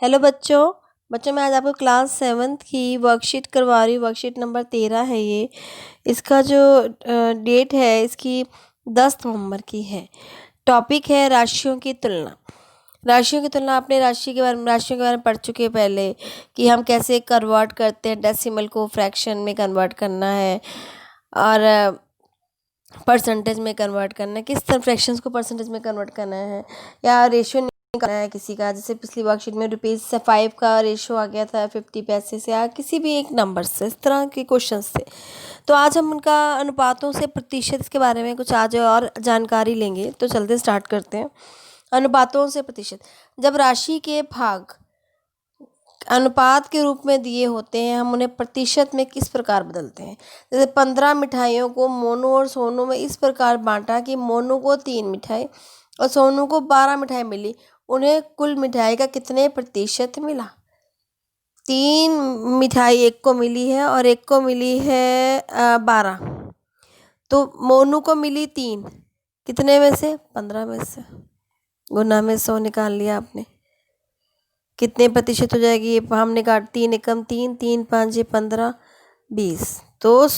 Hello बच्चों मैं आज आपको क्लास 7th की वर्कशीट करवा रही हूँ। वर्कशीट नंबर 13 है ये। इसका जो डेट है इसकी 10 नवंबर की है। टॉपिक है राशियों की तुलना। राशियों की तुलना आपने राशियों के बारे में पढ़ चुके हैं पहले कि हम कैसे कन्वर्ट करते हैं, डेसिमल को फ्रैक्शन में कन्वर्ट करना है और परसेंटेज में कन्वर्ट करना है, किस तरह फ्रैक्शंस को परसेंटेज में कन्वर्ट करना है या रेशियो करना है किसी का। जैसे पिछली वर्कशीट में ₹5 का रेशियो आ गया था 50 पैसे से या किसी भी एक नंबर से, इस तरह के क्वेश्चंस थे। तो आज हम उनका अनुपातों से प्रतिशत के बारे में कुछ आज और जानकारी लेंगे। तो चलते स्टार्ट करते हैं। अनुपातों से प्रतिशत, जब राशि के भाग अनुपात के रूप में दिए होते हैं हम उन्हें प्रतिशत में किस प्रकार बदलते हैं। जैसे 15 मिठाइयों को मोनू और सोनू में इस प्रकार बांटा कि मोनू को 3 मिठाई और सोनू को 12 मिठाई मिली, उन्हें कुल मिठाई का कितने प्रतिशत मिला। 3 मिठाई एक को मिली है और एक को मिली है 12, तो मोनू को मिली 3, कितने में से 15 में से। गुना में 100 निकाल लिया आपने, कितने प्रतिशत हो जाएगी ये हमने काट 3 एकम 3, 3 5 15 20। तो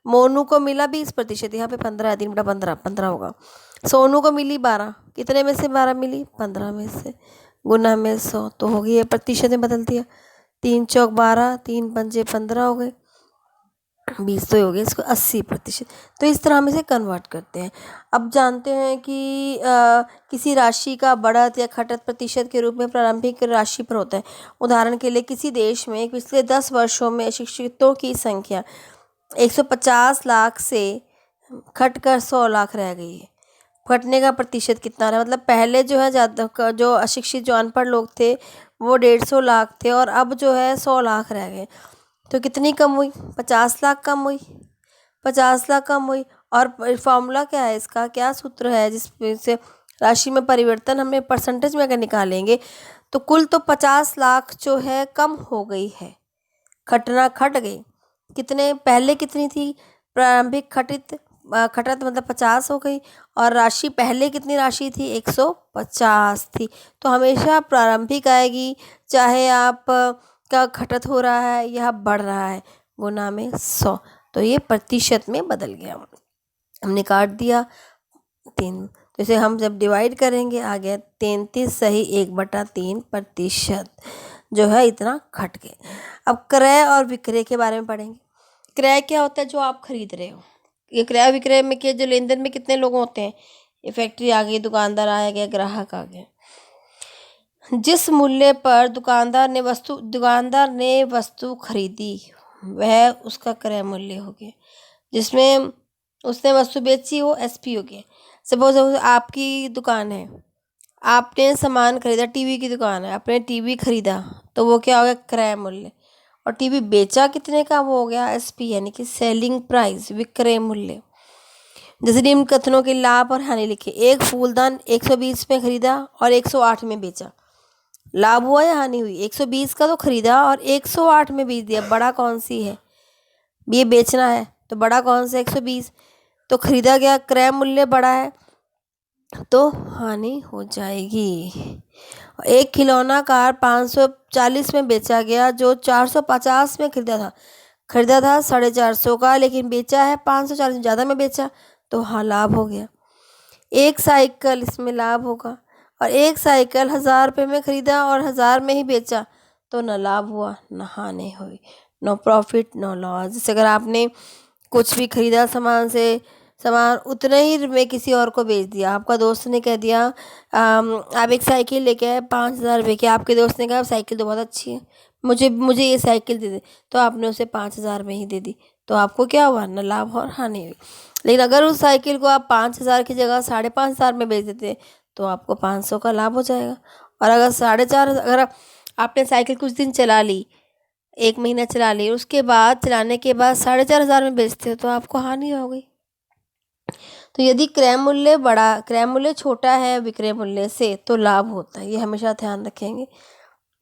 मोनू को मिला 20%, यहाँ पे 15 3 बटा 15 होगा। सोनू को मिली 12, कितने में से 12 मिली 15 में से, गुना में 100, तो होगी ये प्रतिशत में बदल दिया। 3 चौक 12, 3 पंजे 15 हो गए, 20 तो हो गए, इसको 80%। तो इस तरह हम इसे कन्वर्ट करते हैं। अब जानते हैं कि किसी राशि का बढ़त या घटत प्रतिशत के रूप में प्रारंभिक राशि पर होता है। उदाहरण के लिए किसी देश में पिछले 10 वर्षों में अशिक्षितों की संख्या 150 लाख से घटकर 100 लाख रह गई है। घटने का प्रतिशत कितना रहा, मतलब पहले जो है ज़्यादा जो अशिक्षित जो अनपढ़ लोग थे वो 150 लाख थे और अब जो है 100 लाख रह गए। तो कितनी कम हुई, 50 लाख कम हुई, 50 लाख कम हुई। और फॉर्मूला क्या है इसका, क्या सूत्र है जिससे राशि में परिवर्तन हमें परसेंटेज में अगर निकालेंगे तो कुल तो 50 लाख जो है कम हो गई है, घट गई। कितने पहले कितनी थी प्रारंभिक खटत मतलब 50 हो गई, और राशि पहले कितनी राशि थी 150 थी। तो हमेशा प्रारंभिक आएगी, चाहे आप का घटत हो रहा है या बढ़ रहा है, गुना में 100। तो ये प्रतिशत में बदल गया, हमने काट दिया 3। तो इसे हम जब डिवाइड करेंगे आ गया 33 सही 1/3% जो है इतना घट गए। अब क्रय और विक्रय के बारे में पढ़ेंगे। क्रय क्या होता है, जो आप खरीद रहे हो। ये क्रय विक्रय में जो लेन देन में कितने लोग होते हैं, ये फैक्ट्री आ गई, दुकानदार आ गया, ग्राहक आ गया। जिस मूल्य पर दुकानदार ने वस्तु खरीदी वह उसका क्रय मूल्य हो गया। जिसमें उसने वस्तु बेची वो एसपी हो गया। सपोज आपकी दुकान है, आपने सामान खरीदा, टीवी की दुकान है, आपने टीवी खरीदा तो वो क्या हो गया, क्रय मूल्य। और टीवी बेचा कितने का, वो हो गया एसपी यानी कि सेलिंग प्राइस, विक्रय मूल्य। जैसे निम्न कथनों के लाभ और हानि लिखे। एक फूलदान 120 में खरीदा और 108 में बेचा, लाभ हुआ या हानि हुई। 120 का तो खरीदा और 108 में बेच दिया, बड़ा कौन सी है, ये बेचना है तो बड़ा कौन सा 120, तो खरीदा गया, क्रय मूल्य बड़ा है तो हानि हो जाएगी। एक खिलौना कार 540 में बेचा गया, जो 450 में खरीदा था 450 का, लेकिन बेचा है 540 ज़्यादा में बेचा, तो हाँ लाभ हो गया। एक साइकिल, इसमें लाभ होगा। और एक साइकिल 1000 रुपये में खरीदा और 1000 में ही बेचा, तो न लाभ हुआ न हानि हुई, नो प्रॉफिट नो लॉस। जैसे अगर आपने कुछ भी खरीदा सामान उतने ही में किसी और को बेच दिया। आपका दोस्त ने कह दिया आप एक साइकिल लेके आए 5000 रुपये की, आपके दोस्त ने कहा साइकिल तो बहुत अच्छी है, मुझे ये साइकिल दे दे, तो आपने उसे 5000 में ही दे दी, तो आपको क्या हुआ, न लाभ और हानि हुई। लेकिन अगर उस साइकिल को आप 5000 की जगह 5,500 में बेच देते तो आपको 500 का लाभ हो जाएगा। और अगर 4,500, अगर आपने साइकिल कुछ दिन चला ली, 1 महीना चला ली, उसके बाद चलाने के बाद 4,500 में बेचते हो तो आपको हानि हो गई। तो यदि क्रय मूल्य छोटा है विक्रय मूल्य से तो लाभ होता है, ये हमेशा ध्यान रखेंगे।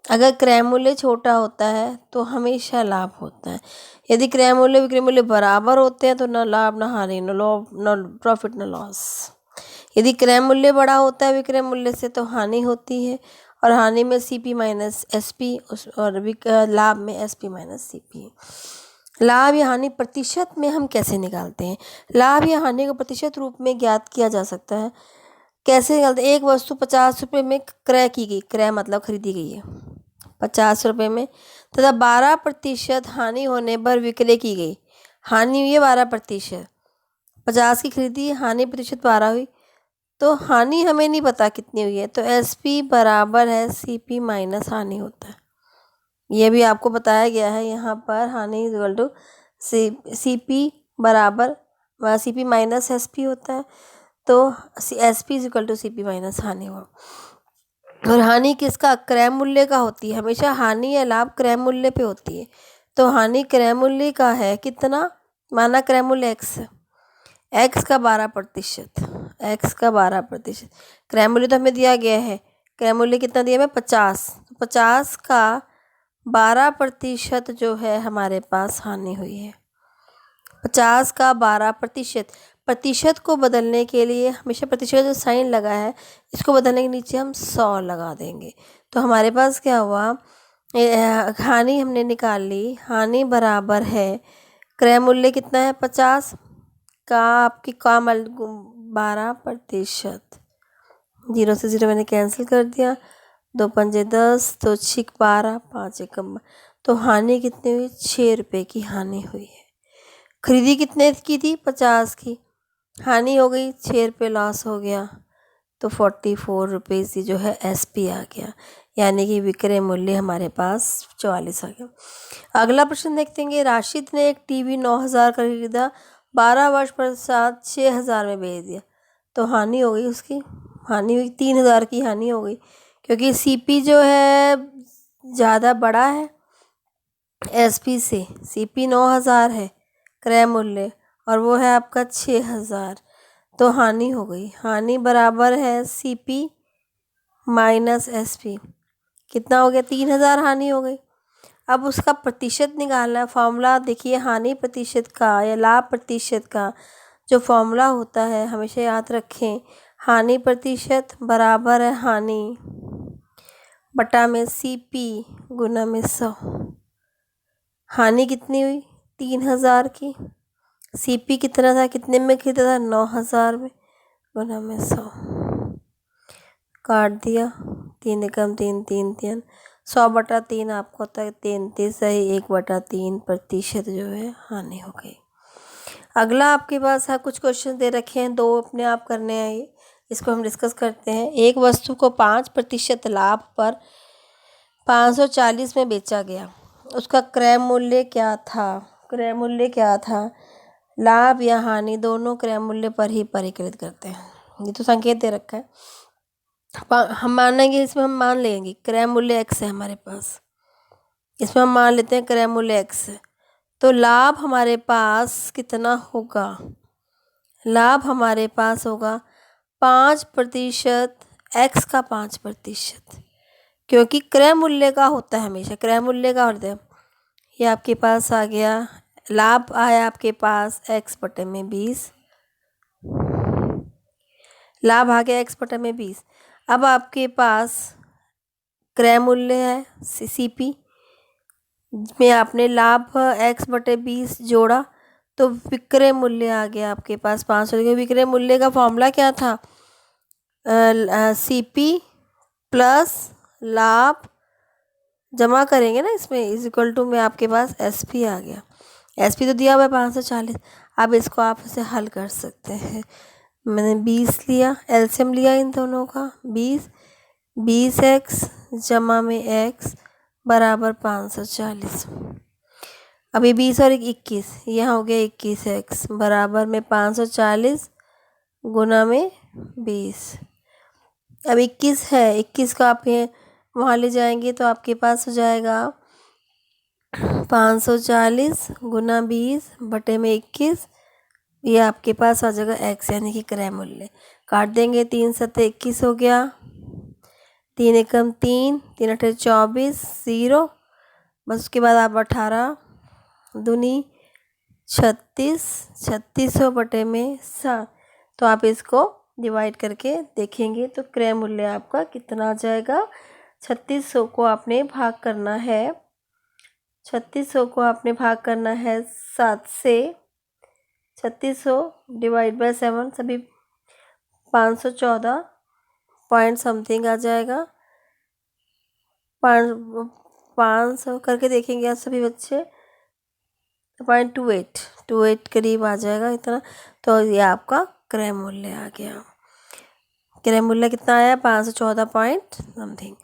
अगर क्रय मूल्य छोटा होता है तो हमेशा लाभ होता है। यदि क्रय मूल्य विक्रय मूल्य बराबर होते हैं तो न लाभ न हानि, न प्रॉफिट न लॉस। यदि क्रय मूल्य बड़ा होता है विक्रय मूल्य से तो हानि होती है, और हानि में CP माइनस SP और लाभ में SP माइनस CP। लाभ या हानि प्रतिशत में हम कैसे निकालते हैं? लाभ या हानि को प्रतिशत रूप में ज्ञात किया जा सकता है। कैसे निकालते हैं? एक वस्तु 50 रुपये में क्रय की गई, क्रय मतलब खरीदी गई है 50 रुपये में, तथा 12% हानि होने पर विक्रय की गई। हानि हुई है 12%, 50 की खरीदी, हानि प्रतिशत 12 हुई, तो हानि हमें नहीं पता कितनी हुई है, तो SP बराबर है CP माइनस हानि होता है। ये भी आपको बताया गया है यहाँ पर, हानि इज इक्वल टू CP बराबर CP माइनस SP होता है, तो SP is equal to CP minus हानि हुआ। और हानि किसका? क्रय मूल्य का होती है। हमेशा हानि या लाभ क्रय मूल्य पे होती है, तो हानि क्रय मूल्य का है कितना? माना क्रय मूल्य x का 12%, x का 12%, क्रय मूल्य तो हमें दिया गया है, क्रय मूल्य कितना दिया हमें? 50, तो 50 का 12% जो है हमारे पास हानि हुई है। 50 का 12%, प्रतिशत को बदलने के लिए हमेशा प्रतिशत का जो साइन लगा है इसको बदलने के नीचे हम 100 लगा देंगे, तो हमारे पास क्या हुआ? हानि हमने निकाल ली, हानि बराबर है क्रय मूल्य कितना है 50 का आपकी 12%, 0 से 0 मैंने कैंसिल कर दिया, 2 पंजे 10, 2 छिक 12, 5 एकम, तो हानि कितनी हुई? 6 रुपये की हानि हुई है। खरीदी कितने की थी? 50 की, हानि हो गई 6 रुपये लॉस हो गया, तो 44 रुपीज़ जो है SP आ गया, यानी कि विक्रय मूल्य हमारे पास 44 आ गया। अगला प्रश्न देखते हैं। राशिद ने एक टीवी 9,000 का खरीदा, 12 वर्ष पश्चात 6,000 में बेच दिया, तो हानि हो गई उसकी, हानि हुई 3,000 की हानि हो गई, क्योंकि CP जो है ज़्यादा बड़ा है SP से। CP 9,000 है क्रय मूल्य और वो है आपका 6,000, तो हानि हो गई, हानि बराबर है CP माइनस SP, कितना हो गया? 3,000 हानि हो गई। अब उसका प्रतिशत निकालना है। फॉर्मूला देखिए, हानि प्रतिशत का या लाभ प्रतिशत का जो फॉर्मूला होता है हमेशा याद रखें, हानि प्रतिशत बराबर है हानि बटा में CP गुना में 100। हानि कितनी हुई? 3,000 की, CP कितना था? कितने में खरीदा था? 9,000 में, गुना में 100, काट दिया, 3 एकम 3, 3 3, 100/3 आपको होता है 33, सही 1/3% जो है हानि हो गई। अगला आपके पास है, कुछ क्वेश्चन दे रखे हैं, 2 अपने आप करने हैं, ये इसको हम डिस्कस करते हैं। एक वस्तु को 5% लाभ पर 540 में बेचा गया, उसका क्रय मूल्य क्या था? क्रय मूल्य क्या था? लाभ या हानि दोनों क्रय मूल्य पर ही परिकलित करते हैं, ये तो संकेत दे रखा है। हम मानेंगे, इसमें हम मान लेंगे क्रय मूल्य x है हमारे पास, इसमें हम मान लेते हैं क्रय मूल्य x है, तो लाभ हमारे पास कितना होगा? लाभ हमारे पास होगा 5%, x का 5%, क्योंकि क्रय मूल्य का होता है हमेशा, क्रय मूल्य का होता है। ये आपके पास आ गया, लाभ आया आपके पास x/20, लाभ आ गया x/20। अब आपके पास क्रय मूल्य है CP में आपने लाभ x/20 जोड़ा, तो विक्रय मूल्य आ गया आपके पास 500। विक्रय मूल्य का फॉर्मूला क्या था? CP प्लस लाभ जमा करेंगे ना इसमें, इज इक्वल टू में आपके पास SP आ गया। SP तो दिया हुआ है 540। अब इसको आप इसे हल कर सकते हैं। मैंने 20 लिया, LCM लिया इन दोनों का, 20x जमा में x बराबर 540। अभी 20 और 21, यहाँ हो गया 21x बराबर में 540 गुना में 20। अब 21 है, 21 का आप ये वहाँ ले जाएंगे तो आपके पास हो जाएगा 540 गुना 20 बटे में 21, ये आपके पास आ जाएगा x, यानी कि क्रय मूल्य। काट देंगे, 3 7 21 हो गया, 3 एकम 3, 3 8 24, 0, बस उसके बाद आप 18 दूनी 36, 3600 बटे में 7, तो आप इसको डिवाइड करके देखेंगे तो क्रय मूल्य आपका कितना आ जाएगा? 3600 को आपने भाग करना है 3600 को आपने भाग करना है 7 से 3600 डिवाइड बाय 7 सभी 514 पॉइंट समथिंग आ जाएगा। 500 करके देखेंगे आप सभी बच्चे 0.28 करीब आ जाएगा इतना। तो ये आपका क्रय मूल्य आ गया। क्रय मूल्य कितना आया 514 पॉइंट समथिंग।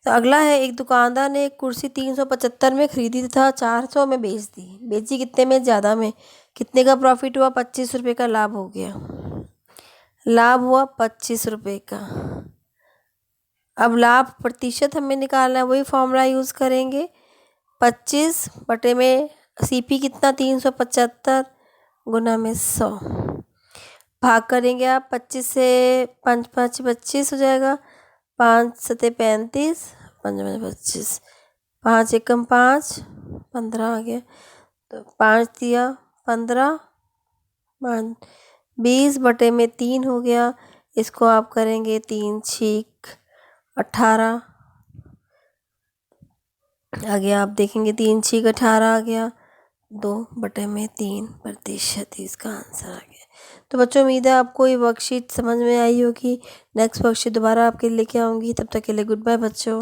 तो अगला है, एक दुकानदार ने एक कुर्सी 375 में खरीदी तथा 400 में बेच दी। बेची कितने में? ज़्यादा में। कितने का प्रॉफिट हुआ? 25 रुपये का लाभ हो गया। लाभ हुआ 25 रुपये का। अब लाभ प्रतिशत हमें निकालना है, वही फॉर्मूला यूज़ करेंगे। 25 बटे में सीपी कितना 375 गुना में 100 भाग करेंगे आप 25 से 5 5 25 हो जाएगा। 5 सते 35 5 25 5 एकम 5 15 आ गया। तो 5 दिया 15 20 बटे में 3 हो गया। इसको आप करेंगे 3 छीक 18 आ गया। आप देखेंगे 3 छीक 18 आ गया। 2 बटे में 3% इसका आंसर आ गया। तो बच्चों उम्मीद है आपको ये वर्कशीट समझ में आई होगी। नेक्स्ट वर्कशीट दोबारा आपके लिए लेके आऊँगी। तब तक के लिए गुड बाय बच्चों।